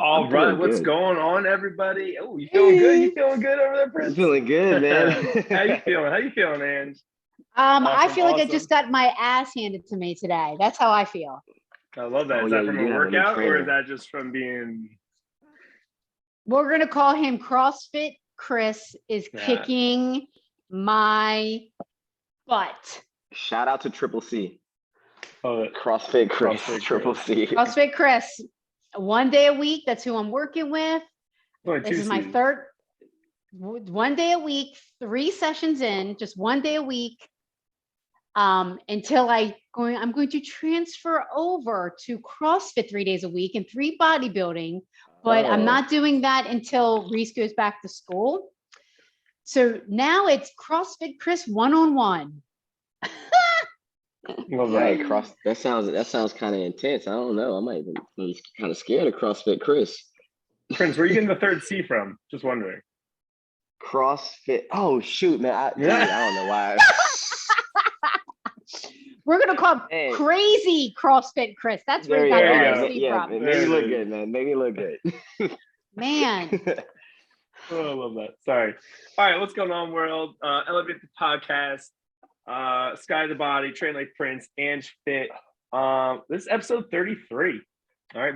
All I'm right, feeling what's good. going on, everybody? Oh, you feeling good? You feeling good over there, I'm Prince? feeling good, How you man. feeling? How you feeling, Ange? I Awesome, feel like I awesome. just got my ass handed to me today. That's how I feel. I love that. Oh Is yeah, that you from do a have a new workout or is trainer. that just from being? We're gonna call him CrossFit Chris is Yeah. kicking my butt. Shout out to Triple C. Oh, CrossFit Chris. CrossFit Triple Chris. C. CrossFit Chris, 1 day a week. That's who I'm working with. only This two is my C's. third 1 day a week, 3 sessions in, just 1 day a week. Until I'm going to transfer over to CrossFit 3 days a week and 3 bodybuilding, but I'm Oh, not doing that until Reese goes back to school. So now it's CrossFit Chris one-on-one. Love right. that. That sounds kind of intense. I don't know. I might be kind of scared of CrossFit Chris. Prince, where are you getting the third C from? Just wondering. CrossFit. Oh shoot, man. Dude, I don't know why. We're gonna call him Hey, Crazy CrossFit Chris. That's where there he you got go. There the you All go. right. XP Yeah, from. maybe There look it good, is. man. Maybe look good. Man, Oh, I love that. Sorry. All right, what's going on, world? Elevate the podcast. Sky the Body, Train Like Prince, Ange Fit. This is episode 33. All right,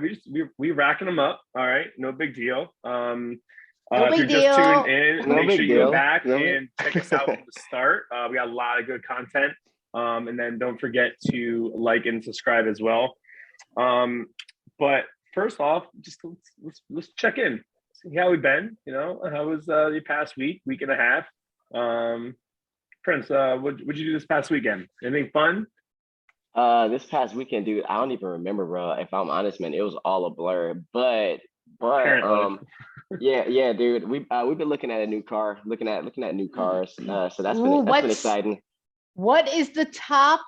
we racking them up. All right, no big deal. no If you're big just tuned deal. in, No make sure big you go deal. back No. and check us out from the start. We got a lot of good content. And then don't forget to like and subscribe as well. But first off, just let's check in. See how we've been. You know, how was the past week and a half? Prince, what'd you do this past weekend? Anything fun? This past weekend, dude, I don't even remember, bro. If I'm honest, man, it was all a blur. But Parent life. yeah, dude, we've been looking at a new car, looking at new cars. So that's Ooh, been exciting. what is the top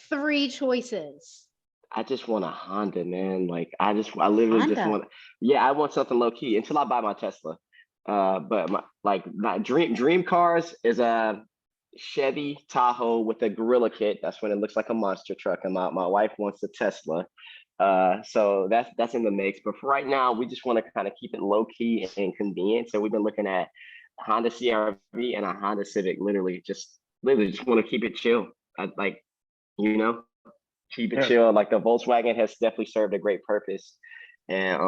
3 choices? I just want a Honda, man. Like I literally just Honda. want, yeah, I want something low key until I buy my Tesla. But my dream cars is a Chevy Tahoe with a Gorilla kit. That's when it looks like a monster truck. And my wife wants a Tesla. So that's in the mix. But for right now, we just want to kind of keep it low key and convenient. So we've been looking at Honda CRV and a Honda Civic. Literally just want to keep it chill. I like, you know, keep it Yeah. chill. Like the Volkswagen has definitely served a great purpose, and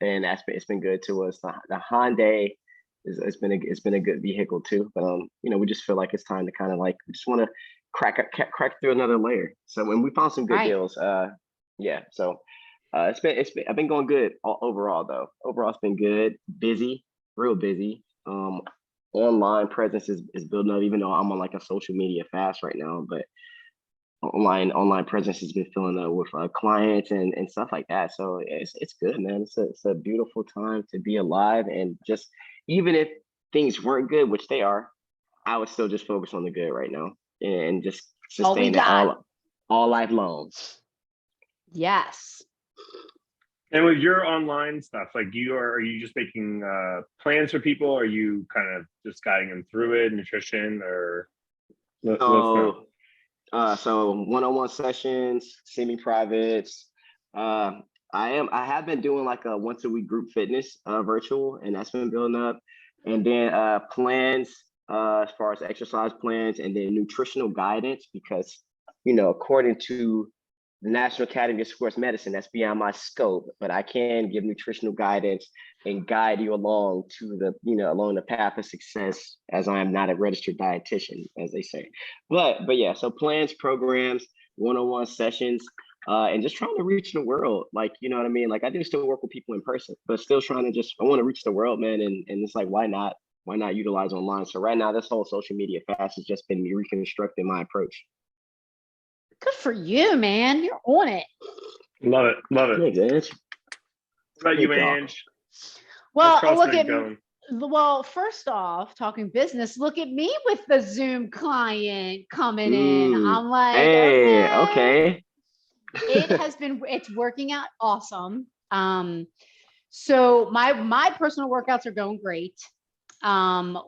it's been good to us. The Hyundai it's been a good vehicle too. But we just feel like it's time to kind of like we just want to crack through another layer. So when we found some good Right. deals, yeah. So it's been I've been going good overall though. Overall, it's been good, busy, real busy. Online presence is building up, even though I'm on like a social media fast right now, but online presence has been filling up with clients and stuff like that. So it's good, man. It's a beautiful time to be alive, and just even if things weren't good, which they are, I would still just focus on the good right now and just All we sustain it got. all life long. Yes. And with your online stuff, like are you just making plans for people? Are you kind of just guiding them through it, nutrition, or let's know? So one-on-one sessions, semi-privates. I have been doing like a once a week group fitness virtual, and that's been building up. And then plans as far as exercise plans, and then nutritional guidance, because according to the National Academy of Sports Medicine, that's beyond my scope, but I can give nutritional guidance and guide you along to along the path of success, as I am not a registered dietitian, as they say. But yeah, so plans, programs, one-on-one sessions, and just trying to reach the world. Like, you know what I mean? Like I do still work with people in person, but still trying to I want to reach the world, man. And it's like, why not utilize online? So right now, this whole social media fast has just been me reconstructing my approach. Good for you, man. You're on it. Love it. Thanks, Ange. What about you, Thank y'all. Ange? Well, How's look CrossFit at going? well, first off, talking business, look at me with the Zoom client coming in. I'm like, Hey, okay. okay. It's working out awesome. So my personal workouts are going great.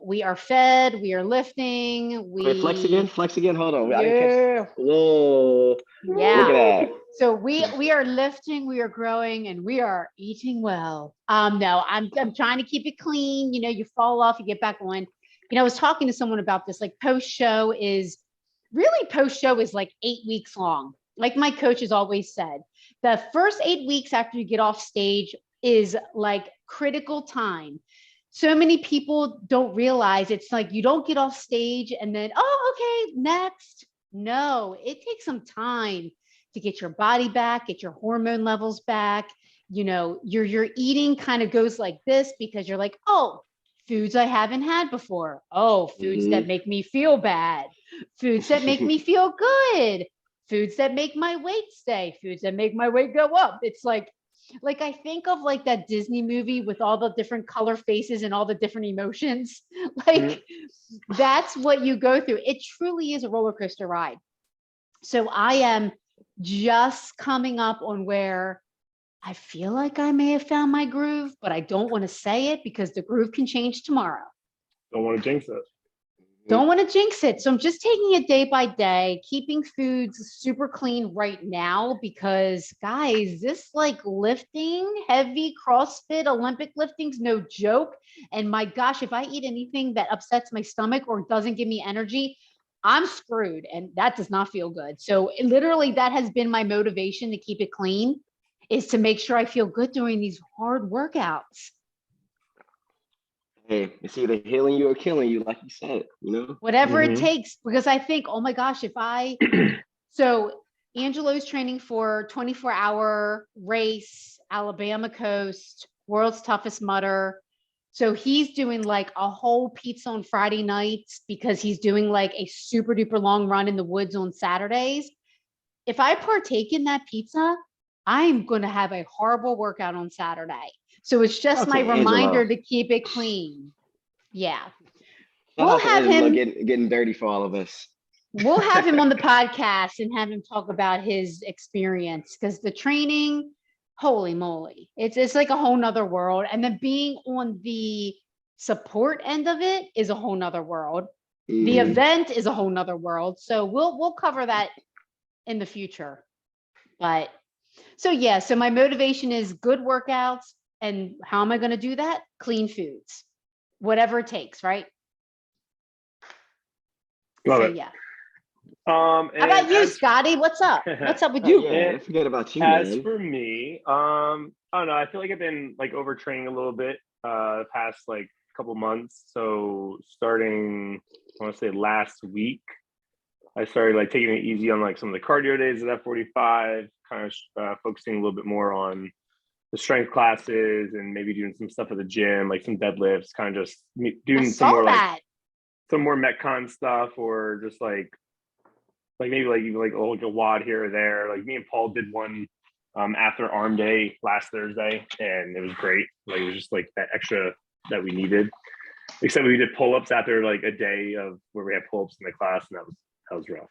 We are fed, we are lifting, Wait, flex again. Hold on. I didn't yeah, catch. Whoa. yeah. Look at that. So we are lifting, we are growing, and we are eating well. No, I'm trying to keep it clean. You know, you fall off, you get back on. You know, I was talking to someone about this. Like post show is like 8 weeks long. Like my coach has always said, the first 8 weeks after you get off stage is like critical time. So many people don't realize it's like you don't get off stage and then, oh, okay, next. No, it takes some time to get your body back, get your hormone levels back. You know, your eating kind of goes like this because you're like, oh, foods I haven't had before. Oh, foods that make me feel bad. Foods that make me feel good. Foods that make my weight stay. Foods that make my weight go up. It's like I think of like that Disney movie with all the different color faces and all the different emotions. Like that's what you go through. It truly is a roller coaster ride. So I am just coming up on where I feel like I may have found my groove, but I don't want to say it because the groove can change tomorrow. Don't want to jinx it. Don't want to jinx it. So I'm just taking it day by day, keeping foods super clean right now because guys, this like lifting, heavy CrossFit, Olympic lifting's no joke. And my gosh, if I eat anything that upsets my stomach or doesn't give me energy, I'm screwed. And that does not feel good. So literally that has been my motivation to keep it clean is to make sure I feel good during these hard workouts. Hey, it's either healing you or killing you, like you said, you know? Whatever it takes, because I think, oh my gosh, so Angelo's training for 24-hour race, Alabama coast, world's toughest mudder. So he's doing like a whole pizza on Friday nights because he's doing like a super duper long run in the woods on Saturdays. If I partake in that pizza, I'm going to have a horrible workout on Saturday. So it's just my reminder to keep it clean. Yeah. We'll have him getting dirty for all of us. We'll have him on the podcast and have him talk about his experience because the training, holy moly, it's like a whole nother world. And then being on the support end of it is a whole nother world. The event is a whole nother world. So we'll cover that in the future. But so yeah, so my motivation is good workouts. And how am I going to do that? Clean foods, whatever it takes, right? Love it. Yeah. How about you, Scotty? What's up? What's up with you? Yeah, I forget about you, As man. for me, I don't know. I feel like I've been like overtraining a little bit past like couple months. So starting, I want to say last week, I started like taking it easy on like some of the cardio days at F45, kind of focusing a little bit more on the strength classes and maybe doing some stuff at the gym, like some deadlifts, kind of just doing some more like some more Metcon stuff, or just like maybe like even like a WOD here or there. Like me and Paul did one after arm day last Thursday, and it was great. Like it was just like that extra that we needed. Except we did pull-ups after like a day of where we had pull-ups in the class, and that was rough.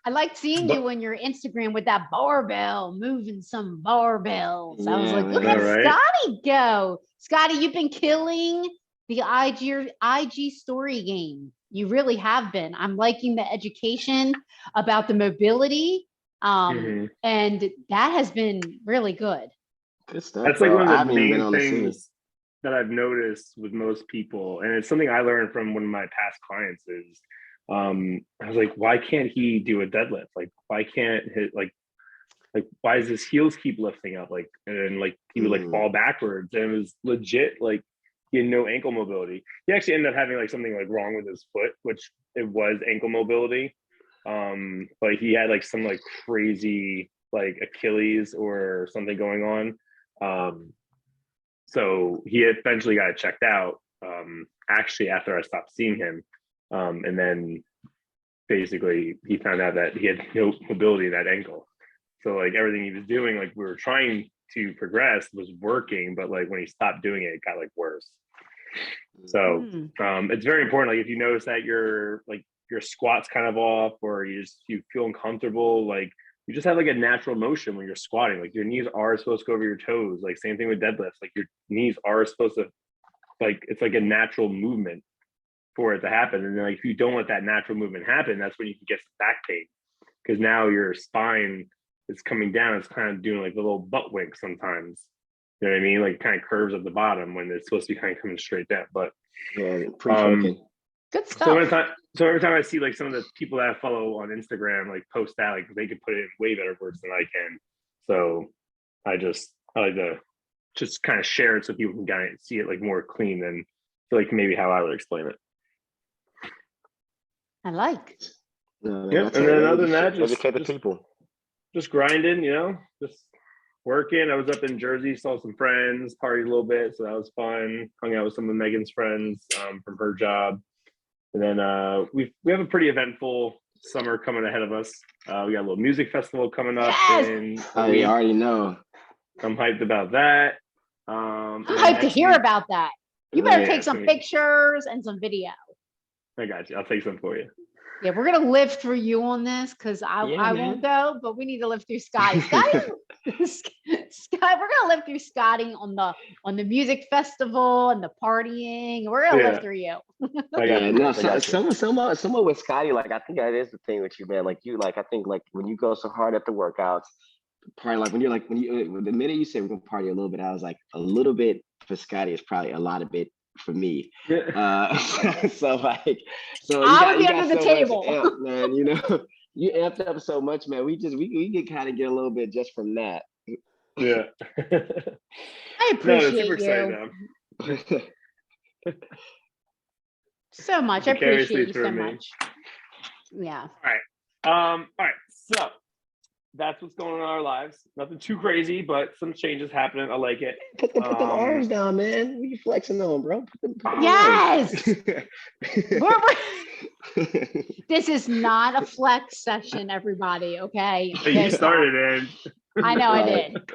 I liked seeing you on your Instagram with that barbell, moving some barbells. Yeah, I was like, look at Scotty go. Scotty, you've been killing the IG story game. You really have been. I'm liking the education about the mobility. And that has been really good. Good stuff. That's like one of the main things that I've noticed with most people. And it's something I learned from one of my past clients is, I was like, why can't he do a deadlift? Like, why can't hit like why does his heels keep lifting up? Like, and like he would like fall backwards, and it was legit. Like he had no ankle mobility. He actually ended up having like something like wrong with his foot, which it was ankle mobility. But he had like some like crazy like Achilles or something going on. So he eventually got checked out. Actually, after I stopped seeing him. And then basically he found out that he had no mobility in that ankle. So like everything he was doing, like we were trying to progress, was working, but like when he stopped doing it, it got like worse. So it's very important. Like if you notice that your squat's kind of off, or you feel uncomfortable, like you just have like a natural motion when you're squatting. Like your knees are supposed to go over your toes. Like same thing with deadlifts. Like your knees are supposed to like it's like a natural movement for it to happen. And then like if you don't let that natural movement happen, that's when you can get some back pain, because now your spine is coming down. It's kind of doing like a little butt wink sometimes. You know what I mean? Like it kind of curves at the bottom when it's supposed to be kind of coming straight down. But Yeah, pre-flicking. Good stuff. So every time I see like some of the people that I follow on Instagram like post that, like they could put it in way better words than I can. So I like to just kind of share it so people can kind of see it like more clean than like maybe how I would explain it. I like. No, Yep. And then other than that, educate the people. Just grinding, you know, just working. I was up in Jersey, saw some friends, partied a little bit, so that was fun. Hung out with some of Megan's friends from her job. And then we have a pretty eventful summer coming ahead of us. We got a little music festival coming up. Yes! Oh, you already know. I'm hyped about that. I'm hyped to hear about that. You better take some pictures and some video. I got you. I'll take some for you. Yeah, we're gonna live through you on this because I won't go, but we need to live through Scotty. Scotty, we're gonna live through Scotty on the music festival and the partying. We're gonna live through you. Somewhat with Scotty, like I think that is the thing with you, man. Like you, like I think like when you go so hard at the workouts, party like when the minute you say we're gonna party a little bit, I was like a little bit for Scotty is probably a lot of it for me. So I would be under the table, amp, man. You know, you amped up so much, man. We can kind of get a little bit just from that. Yeah. I appreciate you so much. I appreciate you so much. Yeah. All right. So that's what's going on in our lives. Nothing too crazy, but some changes happening. I like it. Put the arms down, man. What are you flexing on, bro? Put them yes. This is not a flex session, everybody. Okay. You started in. I know I did.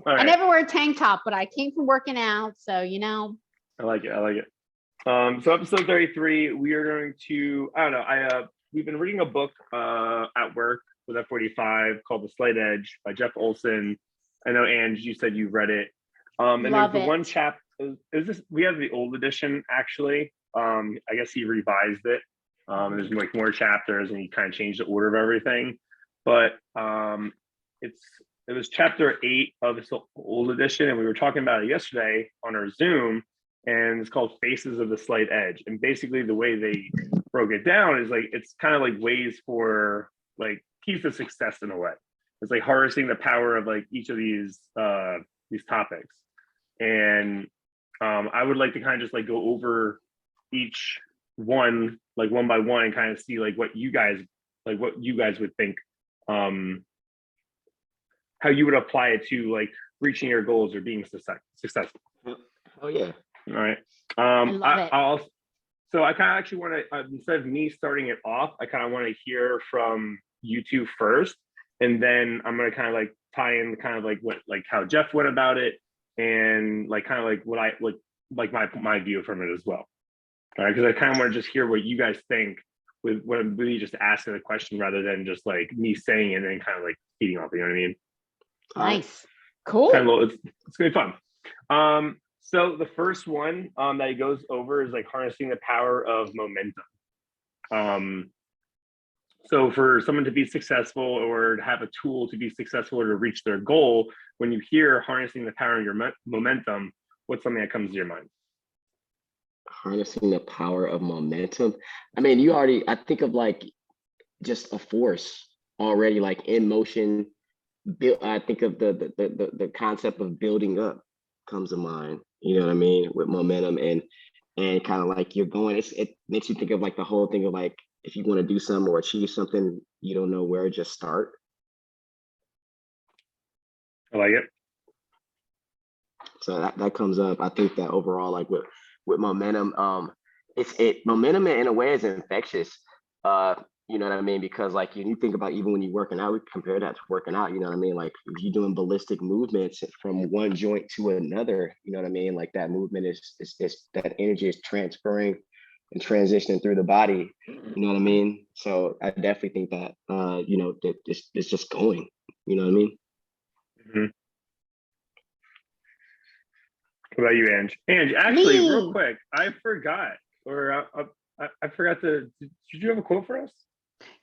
Right. I never wear a tank top, but I came from working out, so you know. I like it. So episode 33, we are going to. I don't know. We've been reading a book at work with F45 called The Slight Edge by Jeff Olson. I know, Ange, you said you read it. And Love there's the one chapter. We have the old edition, actually. I guess he revised it. There's like more chapters and he kind of changed the order of everything. But it was chapter 8 of this old edition. And we were talking about it yesterday on our Zoom. And it's called Faces of the Slight Edge. And basically the way they broke it down is like, it's kind of like ways for like keys to success in a way. It's like harnessing the power of like each of these topics. And I would like to kind of just like go over each one, like one by one, and kind of see like what you guys would think, how you would apply it to like reaching your goals or being successful. Oh yeah. All right. I love it. So I kind of actually want to, instead of me starting it off, I kind of want to hear from you two first, and then I'm going to kind of like tie in kind of like what, like how Jeff went about it, and like kind of like what I like my view from it as well. All right, because I kind of want to just hear what you guys think with what I'm really just asking the question rather than just like me saying it and then kind of like feeding off. You know what I mean? Nice, cool. Kind of it's gonna be fun. So the first one that he goes over is like harnessing the power of momentum. So for someone to be successful or to have a tool to be successful or to reach their goal, when you hear harnessing the power of your momentum, what's something that comes to your mind? Harnessing the power of momentum. I mean, I think of like just a force already like in motion. I think of the concept of building up comes to mind. You know what I mean? With momentum and kind of like you're going, it makes you think of like the whole thing of like, if you want to do something or achieve something, you don't know where, just start. I like it. So that comes up. I think that overall, like with momentum, momentum in a way is infectious. You know what I mean? Because like you think about even when you're working out, we compare that to working out, you know what I mean? Like if you're doing ballistic movements from one joint to another, you know what I mean? Like that movement is that energy is transferring and transitioning through the body, you know what I mean? So I definitely think that, you know, that it's just going, you know what I mean? Mm-hmm. What about you, Ange? Ange, actually, real Me. quick, I forgot, or I forgot to. Did you have a quote for us?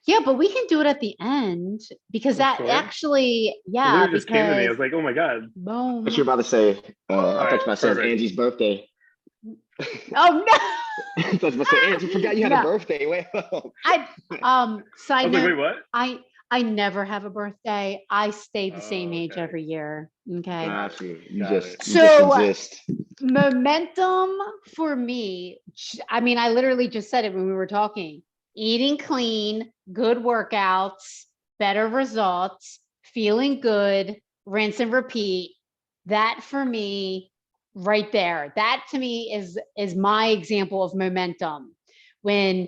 Yeah, but we can do it at the end because Oh, that sure. actually, It yeah, literally just came to me. I because was like, oh my god. What you boom. about to say? I All thought you right, about to say it's perfect. Angie's birthday. Oh I thought you about to say, Angie, you forgot you no. had a No. birthday. Wait. I I side was like, note, wait, what? I never have a birthday. I stay the same Oh, age okay. every year. Okay. Got you. You Got just it. you just So exist. momentum for me, I mean, I literally just said it when we were talking. Eating clean, good workouts, better results, feeling good, rinse and repeat. That for me, right there. That to me is my example of momentum. When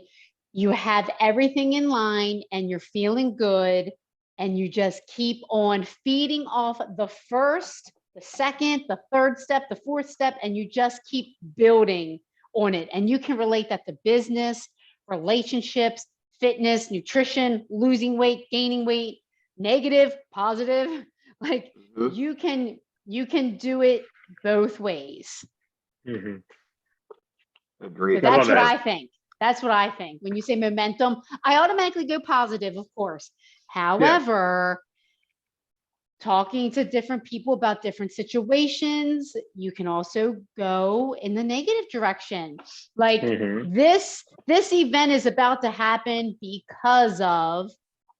you have everything in line and you're feeling good and you just keep on feeding off the first, the second, the third step, the fourth step, and you just keep building on it. And you can relate that to business, relationships, fitness, nutrition, losing weight, gaining weight, negative, positive. Like Mhm. you can do it both ways. Mm-hmm. So Agreed. I love that's what that. I think. That's what I think. When you say momentum, I automatically go positive, of course. However, talking to different people about different situations, you can also go in the negative direction. Like Mm-hmm. this event is about to happen because of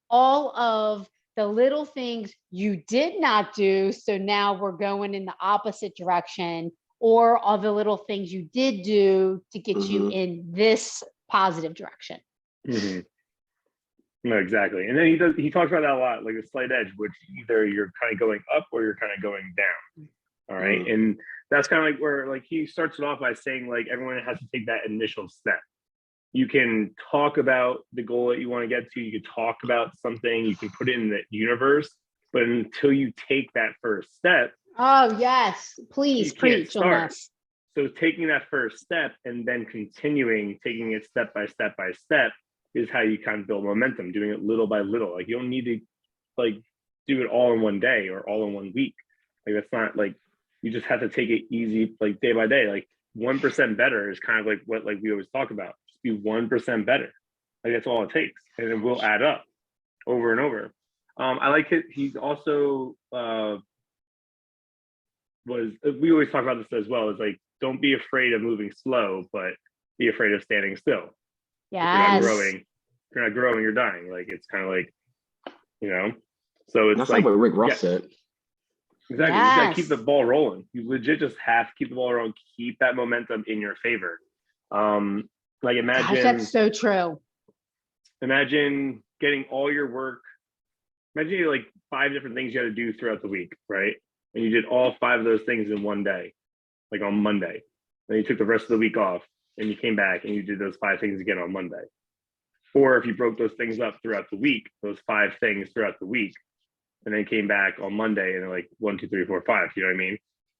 all of the little things you did not do. So now we're going in the opposite direction, or all the little things you did do to get you Mhm. in this positive direction. Mm-hmm. No, exactly. And then he talks about that a lot, like a slight edge, which either you're kind of going up or you're kind of going down. All right. Mhm. And that's kind of like where like he starts it off by saying like everyone has to take that initial step. You can talk about the goal that you want to get to, you can talk about something, you can put it in the universe, but until you take that first step, Oh, yes. you Please can't preach on start. this. So taking that first step and then continuing, taking it step by step by step is how you kind of build momentum, doing it little by little. Like you don't need to like do it all in one day or all in one week. Like that's not like you just have to take it easy, like day by day. Like 1% better is kind of like what like we always talk about. Just be 1% better. Like that's all it takes, and it will add up over and over. I like it. He's also we always talk about this as well. Is like don't be afraid of moving slow, but be afraid of standing still. If you're not Yes. growing, if you're not growing, you're dying. Like it's kind of like, you know. So it's That's like what Rick Ross yeah, said. exactly. You just gotta keep Yes. the ball rolling. You legit just have to keep the ball rolling, keep that momentum in your favor. Like Gosh, that's so true. imagine getting all your work. Imagine you like 5 different things you had to do throughout the week, right? And you did all 5 of those things in one day, like on Monday. Then you took the rest of the week off and you came back and you did those 5 things again on Monday. Or if you broke those things up throughout the week, those 5 things throughout the week, and then came back on Monday and like 1, 2, 3, 4, 5. You know what I mean?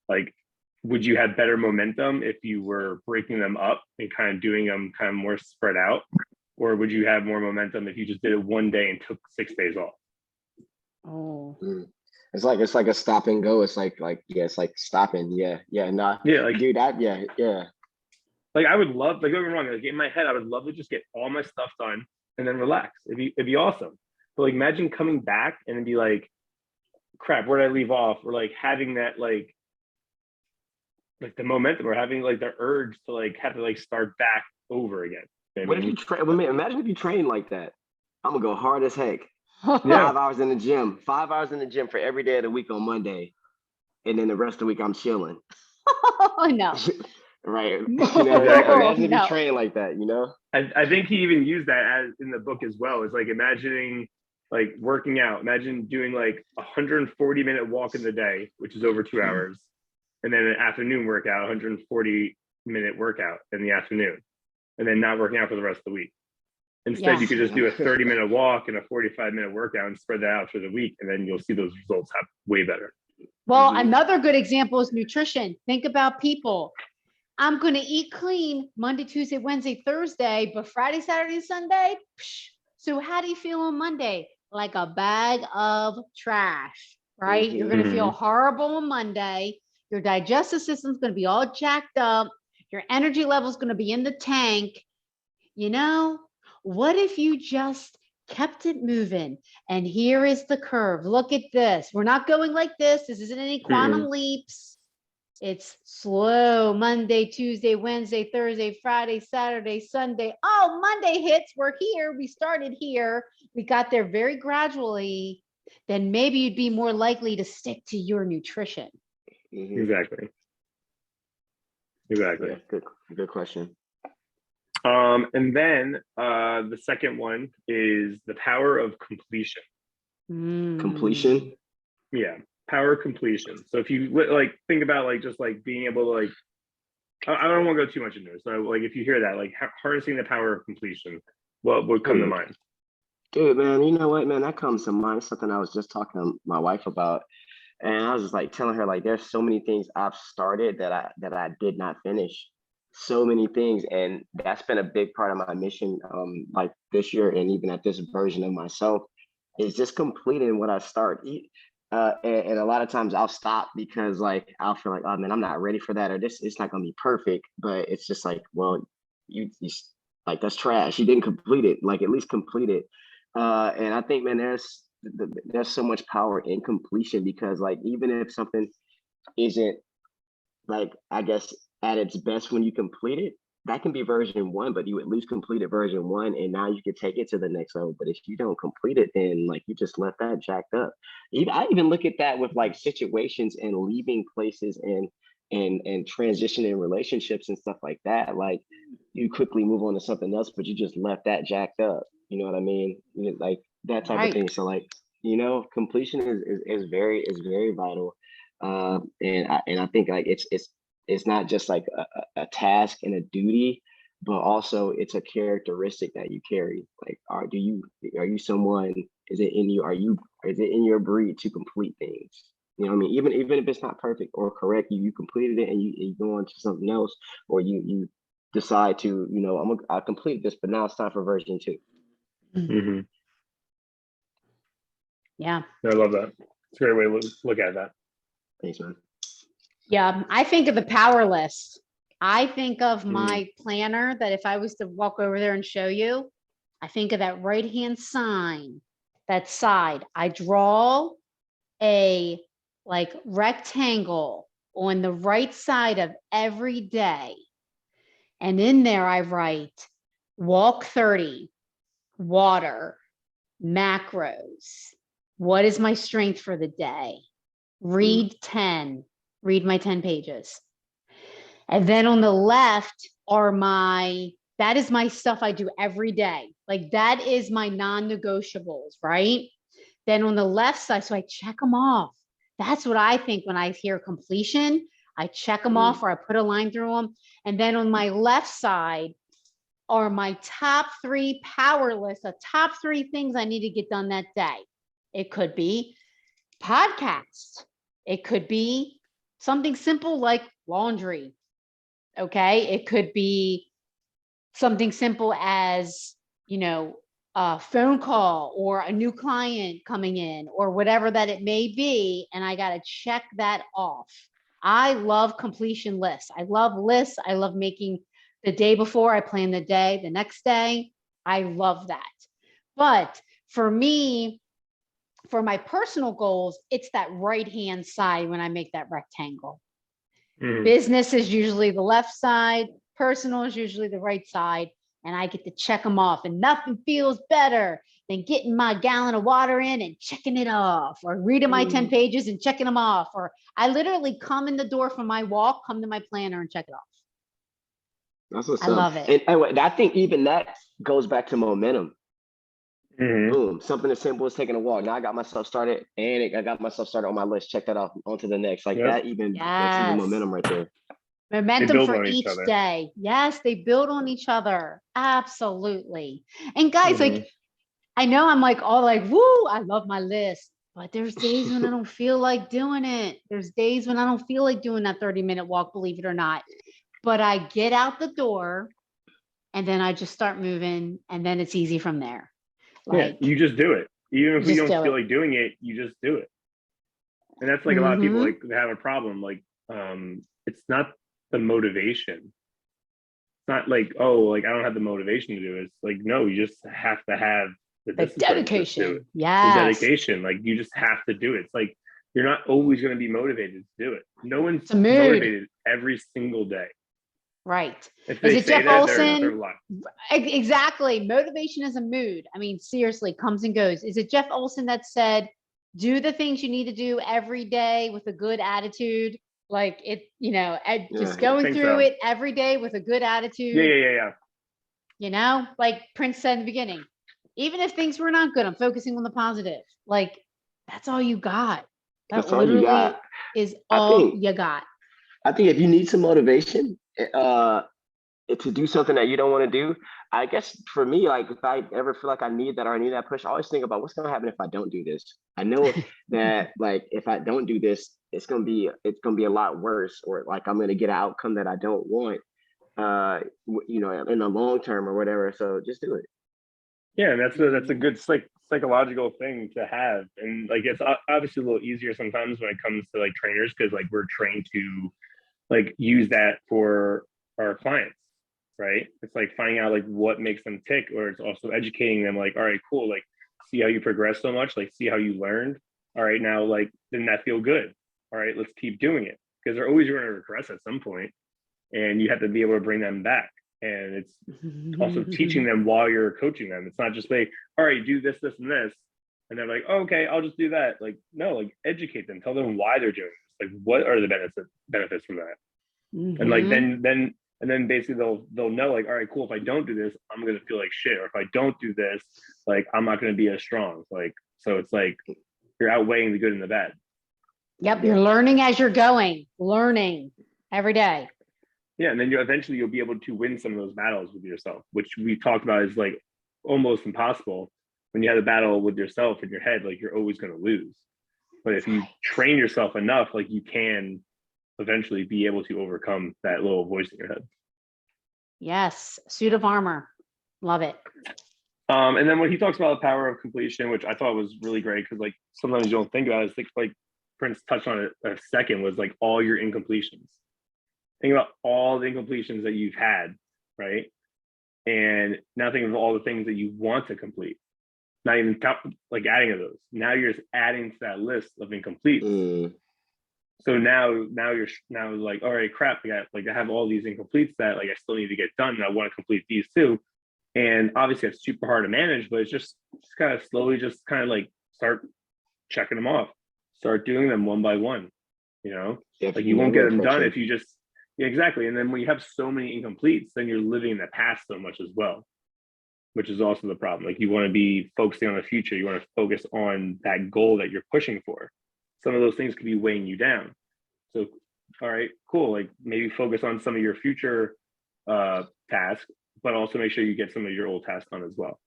Like, would you have better momentum if you were breaking them up and kind of doing them kind of more spread out? Or would you have more momentum if you just did it one day and took 6 days off? Oh. Mm. It's like a stop and go. It's like yeah, it's like stopping. Yeah, nah. Yeah, like Dude, that yeah. like I would love, like don't get me wrong, like in my head, I would love to just get all my stuff done and then relax. It'd be awesome. But like imagine coming back and then be like, crap, where did I leave off? Or like having that like the momentum or having like the urge to like have to like start back over again. You know What I if you mean? train? Imagine if you train like that. I'm gonna go hard as heck. Yeah. 5 hours in the gym. 5 hours in the gym for every day of the week on Monday, and then the rest of the week I'm chilling. Oh, no. Right? Exactly. Imagine if you No. train like that. I think he even used that as in the book as well. It's like imagining like working out. Imagine doing like 140-minute walk in the day, which is over 2 hours, and then an afternoon workout, 140-minute workout in the afternoon, and then not working out for the rest of the week. Instead, Yeah. you could just do a 30-minute walk and a 45-minute workout and spread that out for the week, and then you'll see those results have way better. Well, Mhm. another good example is nutrition. Think about people. I'm going to eat clean Monday, Tuesday, Wednesday, Thursday, but Friday, Saturday, and Sunday. Psh. So how do you feel on Monday? Like a bag of trash, right? You're going to feel horrible on Monday. Your digestive system's going to be all jacked up. Your energy level's going to be in the tank. You know, what if you just kept it moving? And here is the curve. Look at this. We're not going like this. This isn't any quantum leaps. It's slow. Monday, Tuesday, Wednesday, Thursday, Friday, Saturday, Sunday. Oh, Monday hits. We're here. We started here. We got there very gradually. Then maybe you'd be more likely to stick to your nutrition. Exactly. Yeah, good question. And then the second one is the power of completion. Completion? Yeah, power completion. So if you like think about like just like being able to like, I don't want to go too much into it. So like if you hear that, like harnessing the power of completion, what would come to mind? Dude, man, you know what, man, that comes to mind. Something I was just talking to my wife about. And I was just like telling her, like, there's so many things I've started that I did not finish. So many things. And that's been a big part of my mission, like this year, and even at this version of myself, is just completing what I start. And a lot of times I'll stop because like I'll feel like, oh man, I'm not ready for that, or this it's not gonna be perfect. But it's just like, well, you like that's trash. You didn't complete it. Like at least complete it. And I think, man, there's so much power in completion, because like even if something isn't like, I guess, at its best when you complete it, that can be version 1, but you at least completed version 1, and now you can take it to the next level. But if you don't complete it, then like you just left that jacked up. I even look at that with like situations and leaving places and transitioning relationships and stuff like that. Like you quickly move on to something else, but you just left that jacked up. You know what I mean? Like that type of thing. So like, completion is very vital. And I think like it's not just like a task and a duty, but also it's a characteristic that you carry. Like, are you someone? Is it in you? Is it in your breed to complete things? You know what I mean? Even if it's not perfect or correct, you completed it and you go on to something else, or you decide to, I completed this, but now it's time for version 2. Mm-hmm. Yeah. I love that. It's a great way to look at that. Thanks, man. Yeah, I think of the power list. I think of my planner that if I was to walk over there and show you, I think of that right-hand sign, that side. I draw a like rectangle on the right side of every day. And in there I write walk 30, water, macros. What is my strength for the day? Read 10. Read my 10 pages. And then on the left are that is my stuff I do every day. Like that is my non-negotiables, right? Then on the left side, so I check them off. That's what I think when I hear completion. I check them off, or I put a line through them. And then on my left side are my top 3 power lists, the top 3 things I need to get done that day. It could be podcast. It could be something simple like laundry. Okay. It could be something simple as, a phone call or a new client coming in or whatever that it may be. And I got to check that off. I love completion lists. I love lists. I love making the day before I plan the day, the next day. I love that. But for me, for my personal goals, it's that right-hand side when I make that rectangle. Business is usually the left side. Personal is usually the right side. And I get to check them off. And nothing feels better than getting my gallon of water in and checking it off, or reading my 10 pages and checking them off. Or I literally come in the door from my walk, come to my planner and check it off. That's what's I up. love it. And I think even that goes back to momentum. Mm-hmm. Boom. Something as simple as taking a walk. Now I got myself started, and I got myself started on my list. Check that off. On to the next. Like that even, that's even momentum right there. Momentum for each day. Yes, they build on each other. Absolutely. And guys, like, I know I'm like all like, woo, I love my list. But there's days when I don't feel like doing it. There's days when I don't feel like doing that 30-minute walk, believe it or not. But I get out the door and then I just start moving, and then it's easy from there. Like, you just do it. Even if you don't feel it. like doing it, you just do it. And that's like a lot of people like have a problem. Like it's not the motivation. It's not like, oh, like I don't have the motivation to do it. It's like, no, you just have to have the The discipline to do dedication. it. The Yes. dedication. Like you just have to do it. It's like you're not always going to be motivated to do it. No one's It's a mood. motivated every single day. Right. If Is they it say Jeff that, Olson? they're lying. Exactly. Motivation is a mood. I mean, seriously, comes and goes. Is it Jeff Olson that said, do the things you need to do every day with a good attitude? Like it, you know, just Yeah. going think through so. it every day with a good attitude. Yeah. You know, like Prince said in the beginning, even if things were not good, I'm focusing on the positive. Like that's all you got. That That's all you literally got. is I all think- you got. I think if you need some motivation to do something that you don't want to do, I guess for me, like if I ever feel like I need that or I need that push, I always think about what's going to happen if I don't do this. I know that like if I don't do this, it's gonna be a lot worse, or like I'm gonna get an outcome that I don't want, you know, in the long term or whatever. So just do it. Yeah, and that's a good psychological thing to have, and like it's obviously a little easier sometimes when it comes to like trainers because like we're trained to like use that for our clients, right? It's like finding out like what makes them tick, or it's also educating them like, all right, cool, like see how you progress so much, like see how you learned. All right, now like didn't that feel good? All right, let's keep doing it because they're always going to regress at some point, and you have to be able to bring them back. And it's also teaching them while you're coaching them. It's not just like, all right, do this, this, and this. And they're like, oh, okay, I'll just do that. Like, no, like educate them, tell them why they're doing this. Like, what are the benefits from that? And like, then basically they'll know like, all right, cool. If I don't do this, I'm going to feel like shit. Or if I don't do this, like, I'm not going to be as strong. Like, so it's like, you're outweighing the good and the bad. Yep. You're learning as you're going, learning every day. Yeah, and then you'll be able to win some of those battles with yourself, which we talked about is like almost impossible. When you have a battle with yourself in your head, like you're always going to lose. But if you train yourself enough, like you can eventually be able to overcome that little voice in your head. Yes, suit of armor. Love it. And then when he talks about the power of completion, which I thought was really great because like sometimes you don't think about it, it's like Prince touched on it a second, was like all your incompletions. Think about all the incompletions that you've had, right? And now think of all the things that you want to complete. Not even like adding to those. Now you're just adding to that list of incompletes. So now you're like, all right, crap, I have all these incompletes that like I still need to get done, and I want to complete these too. And obviously it's super hard to manage, but it's just kind of slowly just kind of like start checking them off, start doing them one by one. You know, like you won't get them done if you just exactly. And then when you have so many incompletes, then you're living in the past so much as well, which is also the problem. Like you want to be focusing on the future. You want to focus on that goal that you're pushing for. Some of those things could be weighing you down. So, all right, cool. Like maybe focus on some of your future tasks, but also make sure you get some of your old tasks done as well.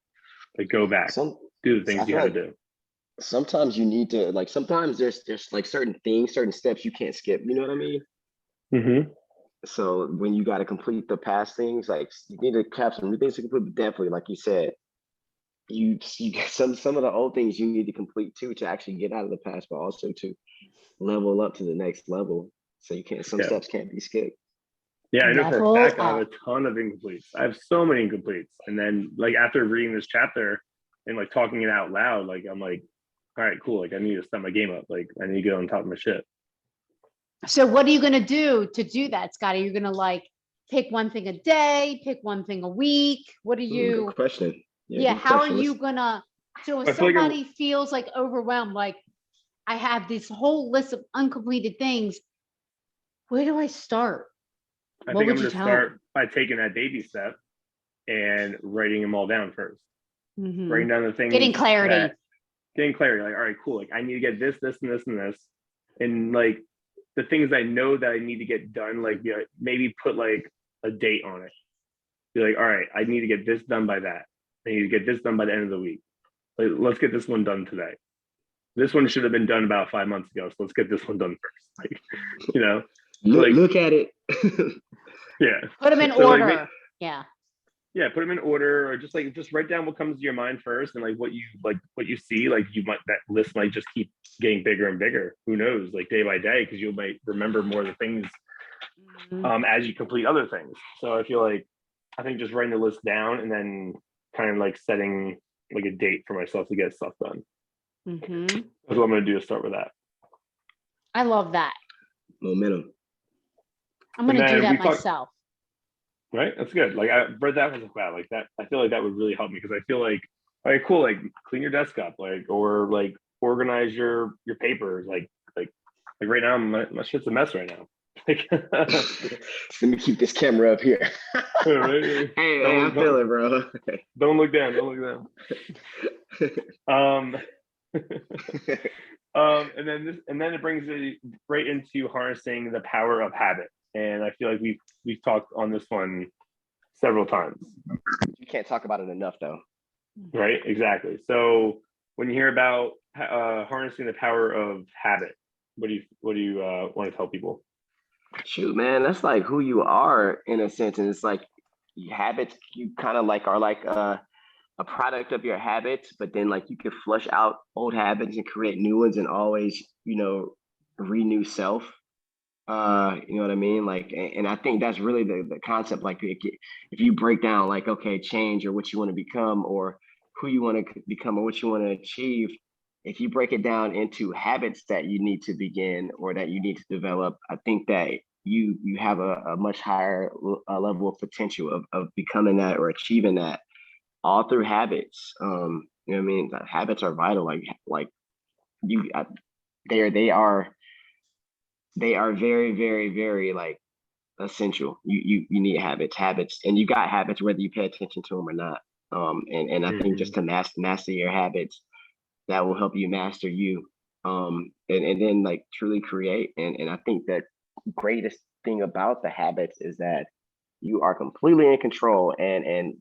Like go back, do the things you have to do. Sometimes you need to like. Sometimes there's like certain things, certain steps you can't skip. You know what I mean? Mm-hmm. So when you got to complete the past things, like you need to have some new things to complete. Definitely, like you said, you get some of the old things you need to complete too to actually get out of the past, but also to level up to the next level. So you can't. Some steps can't be skipped. Yeah, I know for a fact I have a ton of incompletes. I have so many incompletes, and then like after reading this chapter and like talking it out loud, like I'm like, all right, cool. Like I need to step my game up. Like I need to get on top of my shit. So what are you going to do that, Scotty? You're going to like pick one thing a day, pick one thing a week. What are you? Good question. Yeah. How are you going to? So if somebody feels like overwhelmed, like I have this whole list of uncompleted things, where do I start? I think I'm going to start by taking that baby step and writing them all down first. Mm-hmm. Writing down the things. Getting clarity. Like, all right, cool. Like I need to get this, this, and this, and this. And like the things I know that I need to get done, like maybe put like a date on it. Be like, all right, I need to get this done by that. I need to get this done by the end of the week. Like, let's get this one done today. This one should have been done about 5 months ago. So let's get this one done first. Like, you know, look at it. Yeah. Put them in order. Yeah. yeah, put them in order, or just write down what comes to your mind first, and like what you see, like that list might just keep getting bigger and bigger. Who knows, like day by day, because you might remember more of the things as you complete other things. So I think just writing the list down and then kind of like setting like a date for myself to get stuff done. That's what I'm going to do to start with that. I love that. Momentum. I'm going to do that myself. Right, that's good. Like I read that, I was like, wow, like that. I feel like that would really help me, because I feel like, all right, cool, like clean your desk up, like, or like organize your papers, like right now my shit's a mess right now. Let me keep this camera up here. Hey, I feel it, bro. Don't look down. And then it brings it right into harnessing the power of habit. And I feel like we've talked on this one several times. You can't talk about it enough, though. Right, exactly. So when you hear about harnessing the power of habit, what do you want to tell people? Shoot, man, that's like who you are in a sense, and it's like habits. You kind of like are like a product of your habits, but then like you can flush out old habits and create new ones, and always renew self. You know what I mean? Like, and I think that's really the concept. Like, if you break down, like, okay, change, or what you want to become, or who you want to become, or what you want to achieve, if you break it down into habits that you need to begin or that you need to develop, I think that you have a much higher level of potential of becoming that or achieving that all through habits. You know what I mean? Habits are vital. Like you, they are very, very, very like essential. You need habits, and you got habits whether you pay attention to them or not. And I think just to master your habits, that will help you master you. And then like truly create. And I think that greatest thing about the habits is that you are completely in control. And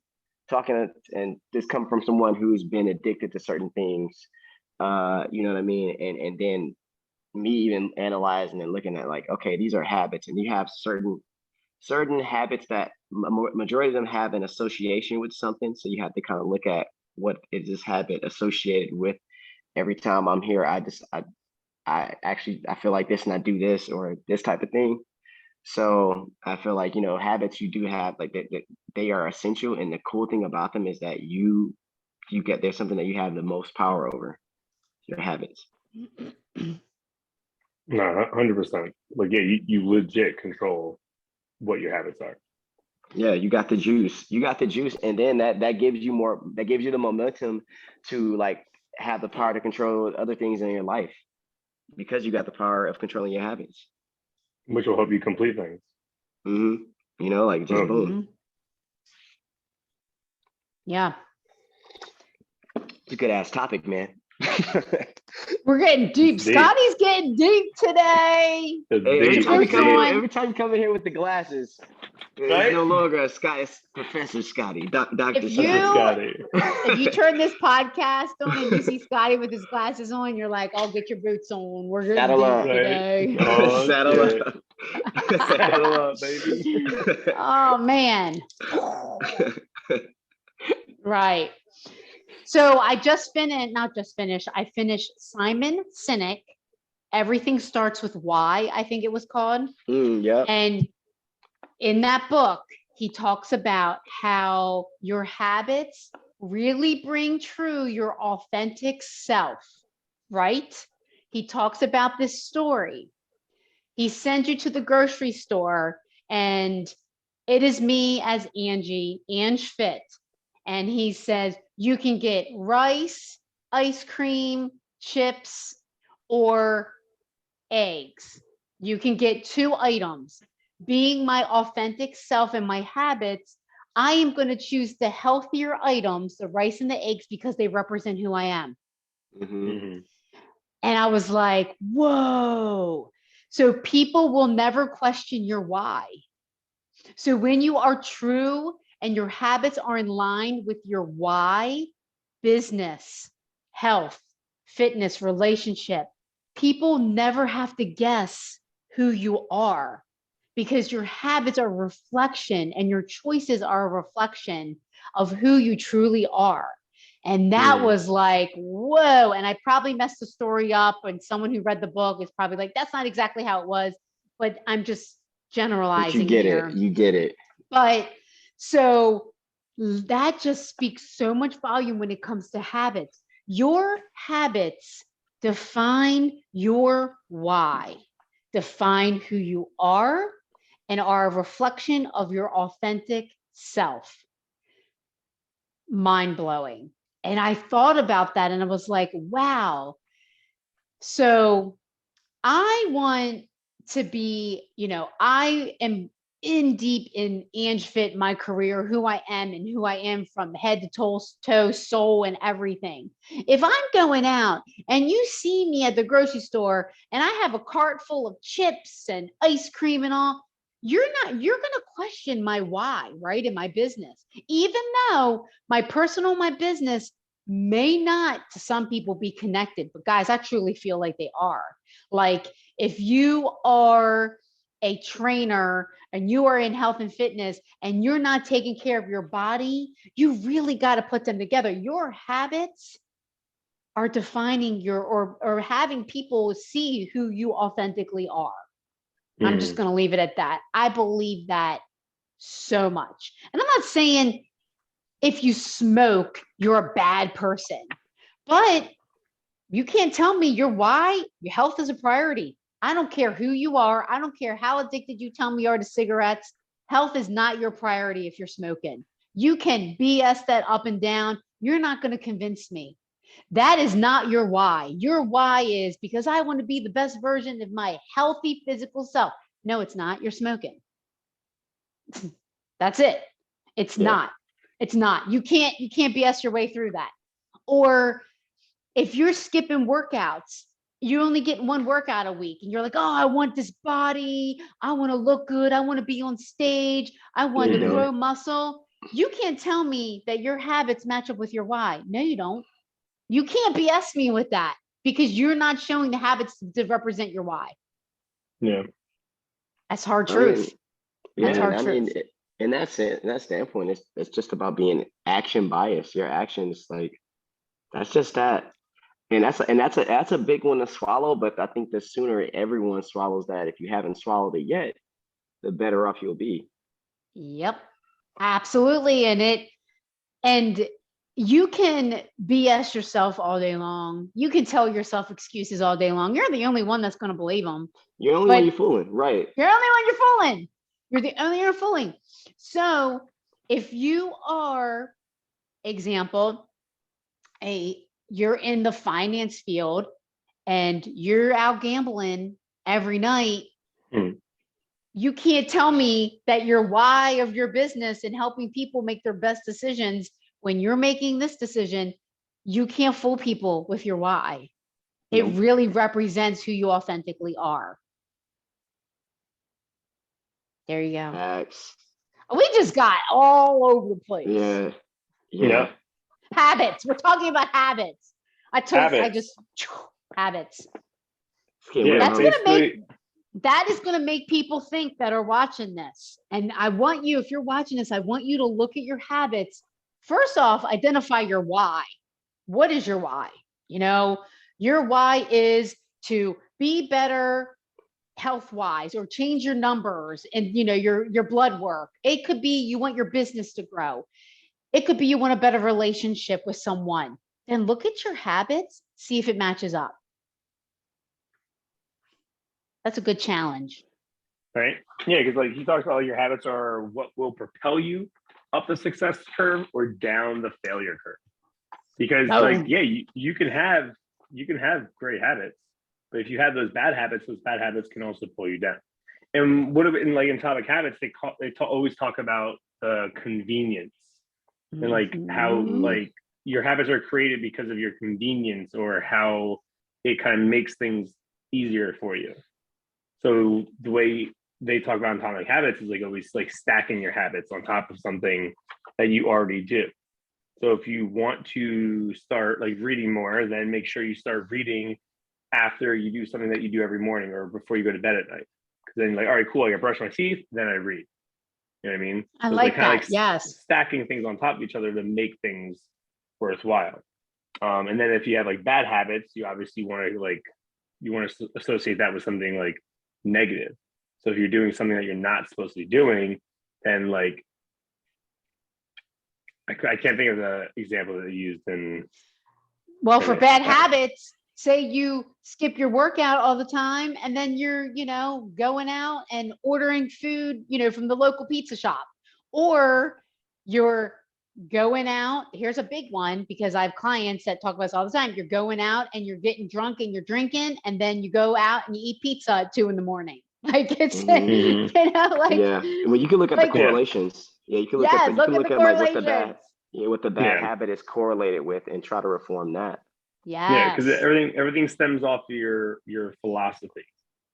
talking, and this come from someone who's been addicted to certain things. You know what I mean? And then me even analyzing and looking at like, okay, these are habits, and you have certain habits that majority of them have an association with something. So you have to kind of look at what is this habit associated with. Every time I'm here, I feel like this, and I do this or this type of thing. So I feel like, habits you do have, like they are essential. And the cool thing about them is that there's something that you have the most power over, your habits. No, 100%. Like, yeah, you legit control what your habits are. Yeah, you got the juice. And then that gives you the momentum to like have the power to control other things in your life, because you got the power of controlling your habits, which will help you complete things. Like just boom. Yeah. It's a good ass topic, man. We're getting deep. Scotty's getting deep today. Every time you come in here with the glasses, right? It's no longer Scott, it's Professor Scotty, Dr. Scotty. If you turn this podcast on and you see Scotty with his glasses on, you're like, "Oh, get your boots on. We're getting deep today." Oh, Saddle up. Saddle up, baby. Oh man. Right. So I finished Simon Sinek. Everything Starts with Why, I think it was called. Yeah. And in that book, he talks about how your habits really bring true your authentic self, right? He talks about this story. He sends you to the grocery store, and it is me as Ange Fit. And he says, you can get rice, ice cream, chips, or eggs. You can get 2 items. Being my authentic self and my habits, I am going to choose the healthier items, the rice and the eggs, because they represent who I am. And I was like, whoa. So people will never question your why. So when you are true and your habits are in line with your why, business, health, fitness, relationship, people never have to guess who you are, because your habits are a reflection and your choices are a reflection of who you truly are. And that was like, whoa. And I probably messed the story up. And someone who read the book is probably like, that's not exactly how it was. But I'm just But you generalizing get here. it. You get it. But so that just speaks so much volume when it comes to habits. Your habits define your why, define who you are, and are a reflection of your authentic self. Mind blowing. And I thought about that and I was like, wow. So I want to be, I am in deep in Ange Fit, my career, who I am and who I am from head to toe, soul, and everything. If I'm going out and you see me at the grocery store and I have a cart full of chips and ice cream and all, you're going to question my why, right? In my business, even though my business may not to some people be connected, but guys, I truly feel like they are. Like if you are a trainer and you are in health and fitness and you're not taking care of your body, you really got to put them together. Your habits are defining or having people see who you authentically are. I'm just going to leave it at that. I believe that so much. And I'm not saying if you smoke, you're a bad person, but you can't tell me your why. Your health is a priority. I don't care who you are. I don't care how addicted you tell me you are to cigarettes. Health is not your priority if you're smoking. You can BS that up and down. You're not going to convince me. That is not your why. Your why is because I want to be the best version of my healthy physical self. No, it's not. You're smoking. That's it. It's not. It's not. You can't BS your way through that. Or if you're skipping workouts, you only get one workout a week and you're like, oh, I want this body. I want to look good. I want to be on stage. I want to grow muscle. You can't tell me that your habits match up with your why. No, you don't. You can't BS me with that because you're not showing the habits to represent your why. Yeah. That's hard truth. That's hard truth. In that standpoint, it's just about being action biased. Your actions, like, that's just that. And that's a big one to swallow, but I think the sooner everyone swallows that, if you haven't swallowed it yet, the better off you'll be. Yep, absolutely. And you can BS yourself all day long. You can tell yourself excuses all day long. You're the only one that's going to believe them. You're the only one you're fooling, right? You're the only one you're fooling. You're the only one you're fooling. So if you are, example, you're in the finance field and you're out gambling every night, you can't tell me that your why of your business and helping people make their best decisions when you're making this decision, you can't fool people with your why. It really represents who you authentically are. There you go. Facts. We just got all over the place. Yeah. Habits. We're talking about habits. Habits. Yeah, that is going to make people think that are watching this. And I want you, if you're watching this, I want you to look at your habits. First off, identify your why. What is your why? Your why is to be better health-wise or change your numbers and your blood work. It could be you want your business to grow. It could be you want a better relationship with someone. Then look at your habits, see if it matches up. That's a good challenge. Right? Yeah, because like he talks about your habits are what will propel you up the success curve or down the failure curve. Because you can have great habits, but if you have those bad habits can also pull you down. And in Atomic Habits, they always talk about convenience and like how like your habits are created because of your convenience or how it kind of makes things easier for you. So the way they talk about Atomic Habits is like always like stacking your habits on top of something that you already do. So if you want to start like reading more, then make sure you start reading after you do something that you do every morning or before you go to bed at night. Because then you're like, all right, cool, I got to brush my teeth, then I read. You know what I mean? I So like it's like that. Yes. stacking things on top of each other to make things worthwhile. And then if you have like bad habits, you obviously want to associate that with something like negative. So if you're doing something that you're not supposed to be doing, then like I can't think of the example that you used in. Well, for bad habits, say you skip your workout all the time and then you're, going out and ordering food, from the local pizza shop, or you're going out. Here's a big one because I have clients that talk about this all the time. You're going out and you're getting drunk and you're drinking, and then you go out and you eat pizza at 2 a.m. Like it's, yeah. Well, you can look at the correlations. Yeah, you can look at like what the bad habit is correlated with and try to reform that. Yeah, because everything stems off of your philosophy.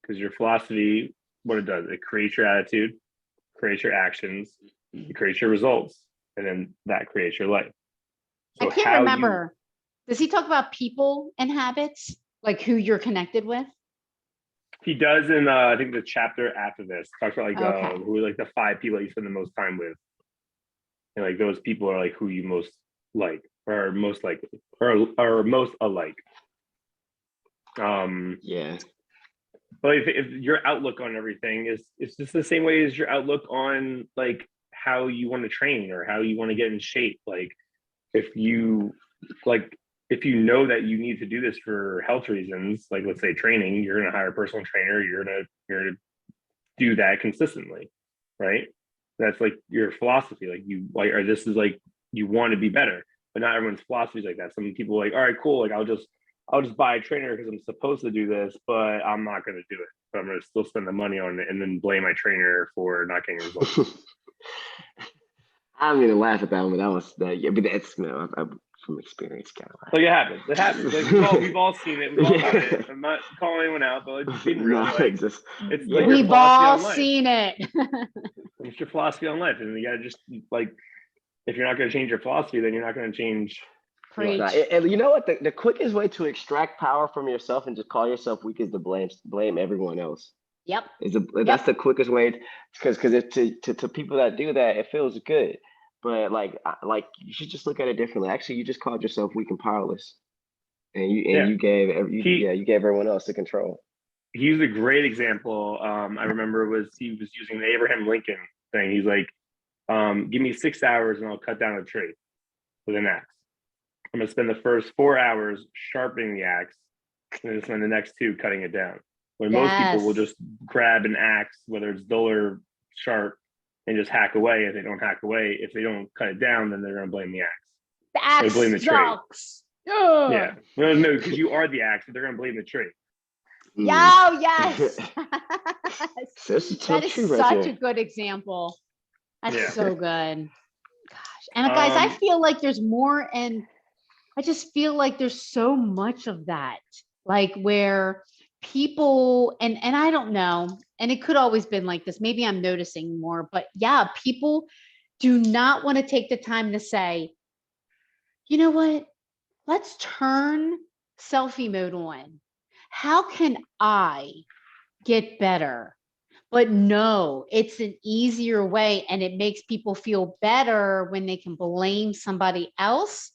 Because your philosophy, what it does, it creates your attitude, creates your actions, it creates your results, and then that creates your life. So I can't remember. Does he talk about people and habits, like who you're connected with? He does in I think the chapter after this talks about like who are like the 5 people that you spend the most time with, and like those people are like who you most like or most likely or most alike. Yeah. But if your outlook on everything is it's just the same way as your outlook on like how you want to train or how you want to get in shape. Like if you know that you need to do this for health reasons, like let's say training, you're going to hire a personal trainer, you're going to do that consistently, right? That's like your philosophy. Or this is like, you want to be better, but not everyone's philosophy is like that. Some people are like, all right, cool. Like I'll just buy a trainer because I'm supposed to do this, but I'm not going to do it. But I'm going to still spend the money on it and then blame my trainer for not getting results. I don't mean to laugh at that one, but that's from experience, kind of. Like it happens. Like we've all seen it. We've all done it. I'm not calling anyone out, but like being real, it's like we've all seen it. It's your philosophy on life, and you gotta just like, if you're not going to change your philosophy, then you're not going to change. And you know what? The quickest way to extract power from yourself and just call yourself weak is to blame everyone else. Yep. That's the quickest way, because to people that do that, it feels good. But like you should just look at it differently. Actually, you just called yourself weak and powerless, and you gave everyone else the control. He used a great example. I remember he was using the Abraham Lincoln thing. He's like, give me 6 hours and I'll cut down a tree with an axe. I'm gonna spend the first 4 hours sharpening the axe, and then spend the next 2 cutting it down. Where most people will just grab an axe, whether it's dull or sharp, and just hack away. If they don't hack away, if they don't cut it down, then they're going to blame the axe. The axe blame the sucks. Tree. Yeah. No, because you are the axe, but they're going to blame the tree. Oh, yes. That is such a good example. That's so good. Gosh. And guys, I feel like there's more, and I just feel like there's so much of that, like where people, and I don't know, and it could always been like this, maybe I'm noticing more, but yeah, people do not want to take the time to say, you know what, let's turn selfie mode on. How can I get better? But no, it's an easier way, and it makes people feel better when they can blame somebody else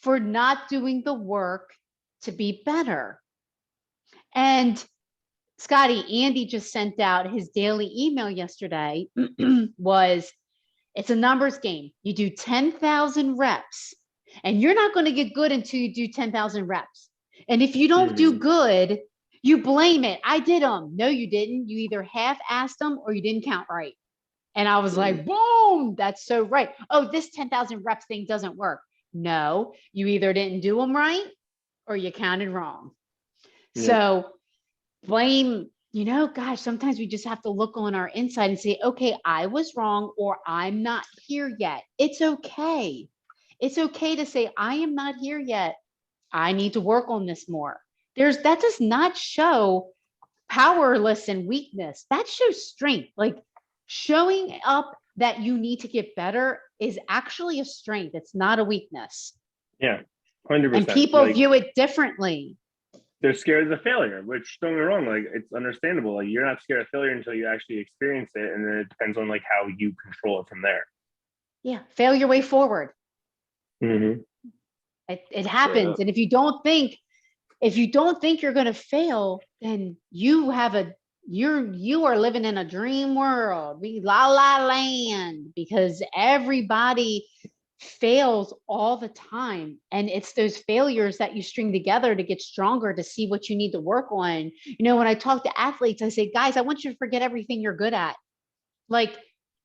for not doing the work to be better. And Scotty, Andy just sent out his daily email yesterday. It's a numbers game. You do 10,000 reps, and you're not going to get good until you do 10,000 reps. And if you don't do good, you blame it. I did them. No, you didn't. You either half-assed them or you didn't count right. And I was like, boom, that's so right. Oh, this 10,000 reps thing doesn't work. No, you either didn't do them right or you counted wrong. Yeah. So blame, gosh, sometimes we just have to look on our inside and say, okay, I was wrong, or I'm not here yet. It's okay. It's okay to say, I am not here yet. I need to work on this more. That does not show powerless and weakness. That shows strength. Like showing up that you need to get better is actually a strength. It's not a weakness. Yeah, 100%. And people view it differently. they're scared of the failure, which don't get me wrong, like it's understandable. Like you're not scared of failure until you actually experience it, and then it depends on like how you control it from there. Yeah, fail your way forward. Mm-hmm. It happens, and if you don't think you're going to fail, then you are living in a dream world, la la land, because everybody fails all the time, and it's those failures that you string together to get stronger, to see what you need to work on. When I talk to athletes, I say, guys, I want you to forget everything you're good at. Like,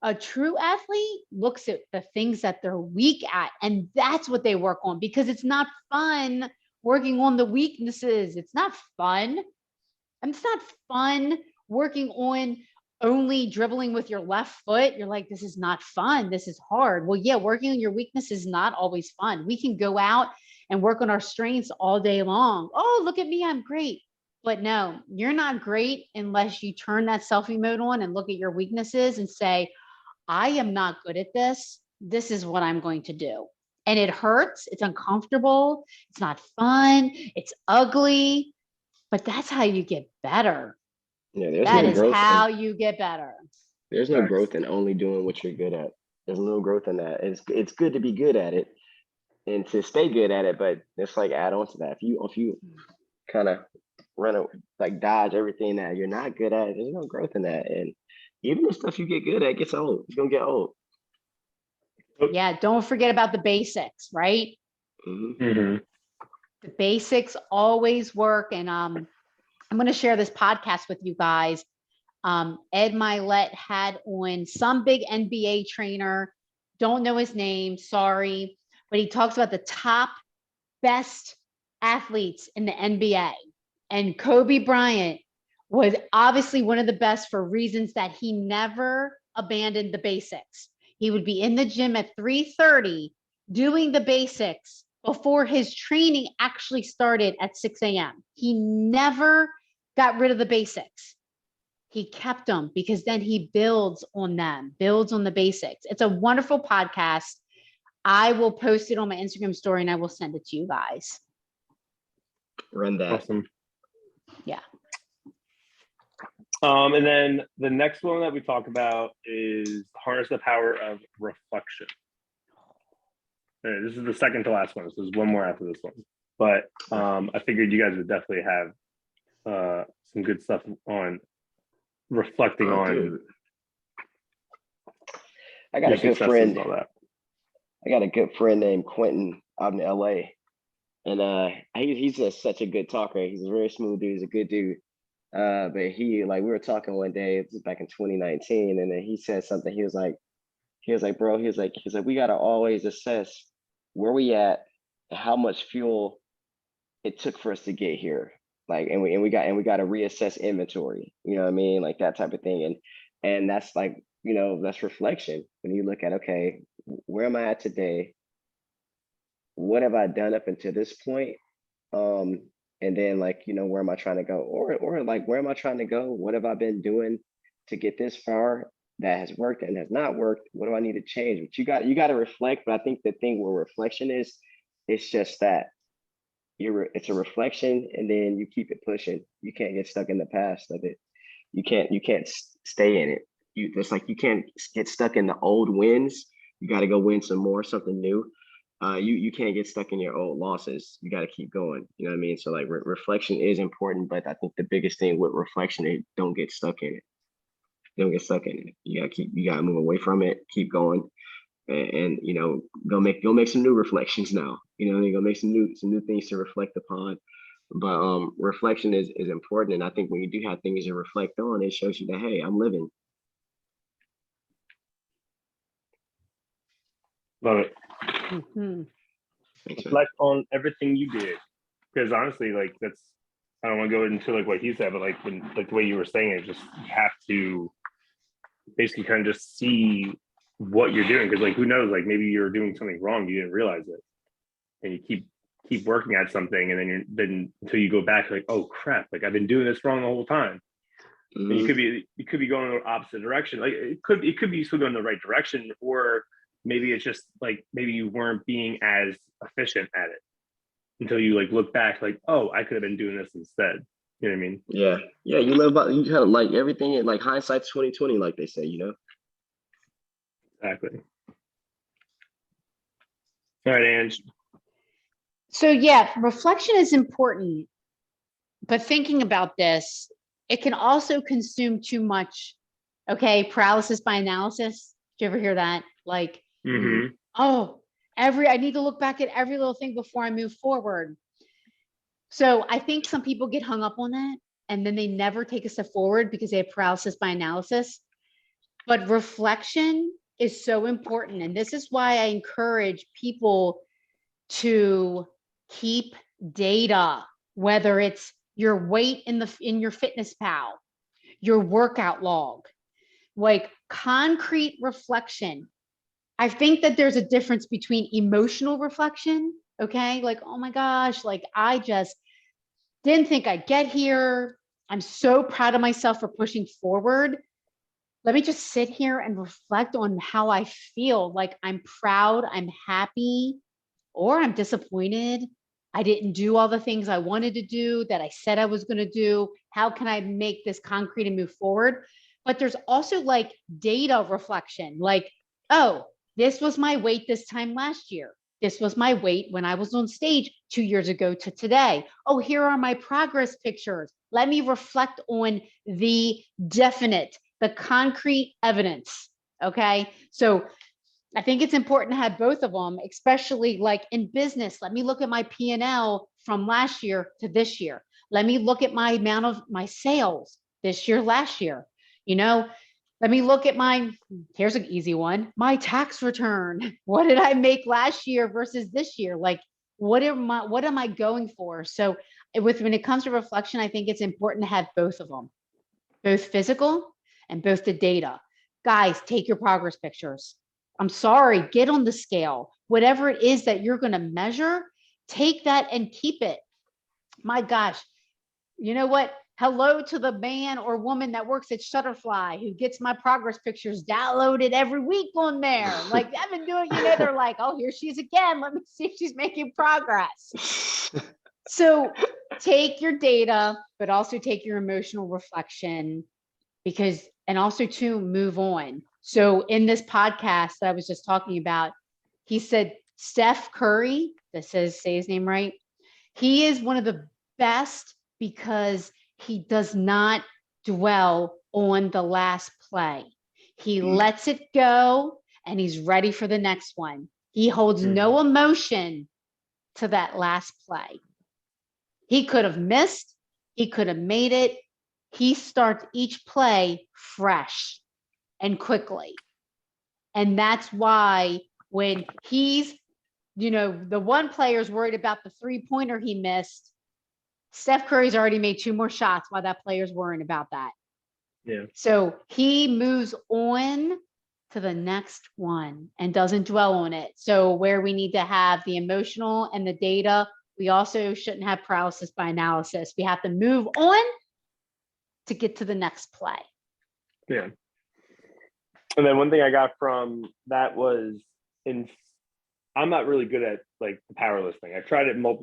a true athlete looks at the things that they're weak at, and that's what they work on, because it's not fun working on the weaknesses. It's not fun. And it's not fun working on only dribbling with your left foot. You're like, this is not fun. This is hard. Well, yeah, working on your weakness is not always fun. We can go out and work on our strengths all day long. Oh, look at me, I'm great. But no, you're not great unless you turn that selfie mode on and look at your weaknesses and say, I am not good at this. This is what I'm going to do. And it hurts. It's uncomfortable. It's not fun. It's ugly. But that's how you get better. Yeah, there's That no is growth. how you get better. There's no growth in only doing what you're good at. There's no growth in that. It's good to be good at it and to stay good at it, but it's like add on to that. If you kind of like dodge everything that you're not good at, there's no growth in that. And even the stuff you get good at gets old. It's gonna get old. Yeah, don't forget about the basics, right? Mm-hmm. Mm-hmm. The basics always work. And I'm going to share this podcast with you guys. Ed Milet had on some big NBA trainer, don't know his name, sorry, but he talks about the top best athletes in the NBA. And Kobe Bryant was obviously one of the best for reasons that he never abandoned the basics. He would be in the gym at 3:30 doing the basics before his training actually started at 6 a.m. He never got rid of the basics. He kept them because then he builds on them, builds on the basics. It's a wonderful podcast. I will post it on my Instagram story and I will send it to you guys. Run that. Awesome. Yeah. And then the next one that we talk about is harness the power of reflection. This is the second to last one. So there's one more after this one. But I figured you guys would definitely have some good stuff on reflecting on. Dude. I got a good friend. I got a good friend named Quentin out in LA. And he's just such a good talker. He's a very smooth dude. He's a good dude. But we were talking one day, it was back in 2019, and then he said something. He was like, bro, we gotta always assess where we at and how much fuel it took for us to get here. Like, and we got to reassess inventory. You know what I mean? Like that type of thing. And that's like, that's reflection. When you look at, okay, where am I at today? What have I done up until this point? And then where am I trying to go? Or like, where am I trying to go? What have I been doing to get this far that has worked and has not worked? What do I need to change? But you got to reflect. But I think the thing where reflection is, it's just that it's a reflection, and then you keep it pushing. You can't get stuck in the past of it. You can't stay in it. It's like you can't get stuck in the old wins. You got to go win some more, something new. You can't get stuck in your old losses. You got to keep going. You know what I mean? So like reflection is important, but I think the biggest thing with reflection is don't get stuck in it. Don't get stuck in it. You gotta move away from it. Keep going, and go make some new reflections now. You're gonna make some new things to reflect upon. But reflection is important, and I think when you do have things to reflect on, it shows you that, hey, I'm living. Love it. Mm-hmm. Reflect on everything you did, because honestly, like that's, I don't want to go into like what he said, but like the way you were saying it, just you have to basically kind of just see what you're doing, because like who knows, like maybe you're doing something wrong, you didn't realize it, and you keep working at something, and then until you go back, like, oh crap, like I've been doing this wrong the whole time. Mm-hmm. And you could be going in the opposite direction. Like it could be still going in the right direction, or maybe it's just like maybe you weren't being as efficient at it. until you like look back, like, oh, I could have been doing this instead. You know what I mean? Yeah. Yeah. You live by, you kind of like everything in like hindsight's 2020, like they say, you know? Exactly. All right, Ange. So yeah, reflection is important, but thinking about this, it can also consume too much. Okay, paralysis by analysis. Did you ever hear that? Like, Mm-hmm. oh, I need to look back at every little thing before I move forward. So I think some people get hung up on that and then they never take a step forward because they have paralysis by analysis. But reflection is so important. And this is why I encourage people to keep data, whether it's your weight in your fitness pal, your workout log, like concrete reflection. I think that there's a difference between emotional reflection, okay? Like, oh my gosh, like I just didn't think I'd get here. I'm so proud of myself for pushing forward. Let me just sit here and reflect on how I feel. Like I'm proud, I'm happy, or I'm disappointed. I didn't do all the things I wanted to do that I said I was going to do. How can I make this concrete and move forward? But there's also like data reflection, like, oh, this was my weight this time last year. This was my weight when I was on stage 2 years ago to today. Oh, here are my progress pictures. Let me reflect on the definite, the concrete evidence. Okay. So I think it's important to have both of them, especially like in business. Let me look at my P&L from last year to this year. Let me look at my amount of my sales this year, last year. You know, let me look at here's an easy one, my tax return. What did I make last year versus this year? Like, what am I going for? So when it comes to reflection, I think it's important to have both of them, both physical and both the data. Guys, take your progress pictures. I'm sorry, get on the scale. Whatever it is that you're going to measure, take that and keep it. My gosh, you know what? Hello to the man or woman that works at Shutterfly who gets my progress pictures downloaded every week on there. Like I've been doing, they're like, oh, here she is again. Let me see if she's making progress. So take your data, but also take your emotional reflection and also to move on. So in this podcast that I was just talking about, he said Steph Curry, say his name right. He is one of the best because he does not dwell on the last play. He lets it go and he's ready for the next one. He holds no emotion to that last play. He could have missed, he could have made it. He starts each play fresh and quickly. And that's why when he's, the one player's worried about the 3-pointer he missed, Steph Curry's already made 2 more shots while that player's worrying about that. Yeah. So he moves on to the next one and doesn't dwell on it. So where we need to have the emotional and the data, we also shouldn't have paralysis by analysis. We have to move on to get to the next play. Yeah. And then one thing I got from that was I'm not really good at like the powerlifting. I tried it multiple